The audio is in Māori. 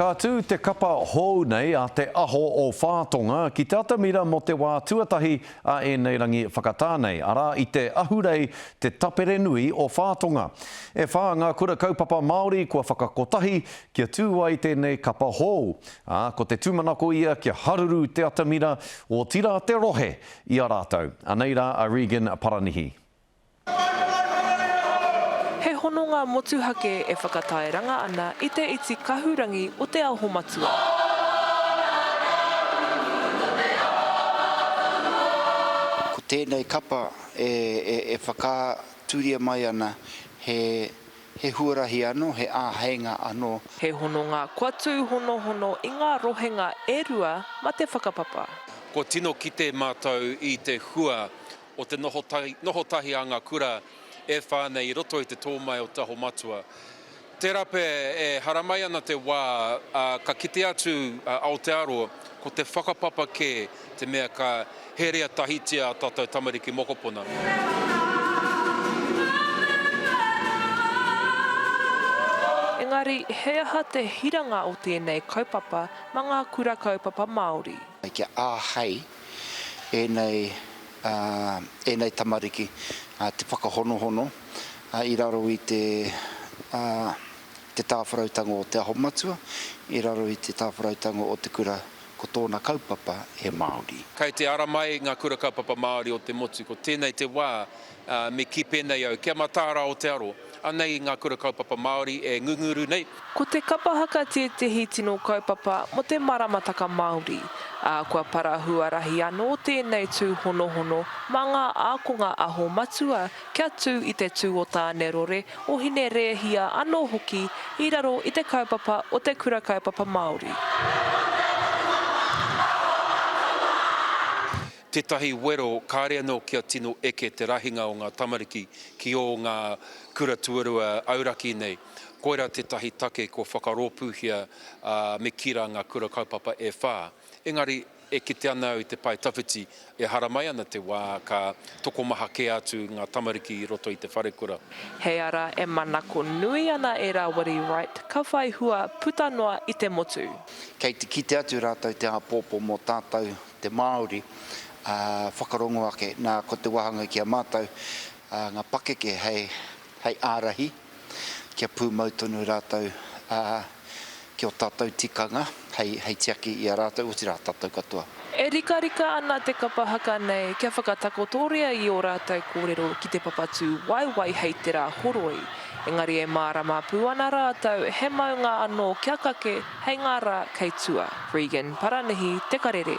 kātū te kapa hou nei a te aho o whātonga ki te atamira mo te wā tuatahi a e nei rangi whakatānei. Ara i te ahurei te tapere nui o whātonga. E whā ngā kura kaupapa Māori kua whakakotahi kia tūwai tēnei kapa hou. Ko te tūmanako ia kia haruru te atamira o tira te rohe i a rātou. Aneira a Regan Paranihi. He hono ngā motuhake e whakatairanga ana i te iti kahurangi o te aho matua. Ko tēnei kapa e whakaturia mai ana he huarahi anō, he āheinga anō. He hono ngā kuatu hono i ngā rohenga e rua ma te whakapapa. Ko tino ki te mātou i te hua o te nohotahi a ngā kura e whānei i roto i te tōmai o taho matua. Te rape e haramai ana te wā, ka kite atu Aotearoa ko te whakapapa ke te mea ka herea tahitia a tātou tamariki mokopuna. Engari, he aha te hiranga o tēnei kaupapa ma ngā kura kaupapa Māori. Kia āhei e nei tamariki, te whakahonohono, i raro i te tāwharautanga o te aho matua, i raro i te tāwharautanga o te kura ko tōna kaupapa e Māori. Kei te ara mai ngā kura kaupapa Māori o te motu, ko tēnei te wā me ki pēnei au, kia matāra o te aro, anei ngā kura kaupapa Māori e ngunguru nei. Ko te kapahaka tehi tino kaupapa mo te maramataka Māori, kua parahuarahi anō tēnei tū hono ma ngā ākonga aho matua kia tū i te tū o tāne rore o hine rehia anō hoki i raro i te kaupapa o te kura kaupapa Māori. Tētahi wero kāre anō kia tino eke te rahinga o ngā tamariki ki o ngā kura tuarua auraki nei. Koira tētahi take ko whakaropuhia me kira ngā kura kaupapa e whā. Engari, e kite ana i te pai tawhiti e haramai ana te wā ka tokomaha ke atu ngā tamariki i roto i te wharekura. Hei ara e manako nui ana e Rawiri Wright, ka whai hua puta noa i te motu. Kei te kite atu rātou te hapopo mo tātou te Māori, whakarongo ake nā ko te wahanga kia mātou, ngā pakeke hei ārahi, kia pūmautonu rātou ki o tātou tikanga, hei tiaki i a rātou o tira tātou katoa. E rika ana te kapahaka nei kia whakatakotoria i o rātou kōrero ki te papatū waiwai hei te rā horoi. Engari e mārama pū ana rātou he maunga anō kia kake hei ngā rā kei tua. Regan Paranihi, Te Karere.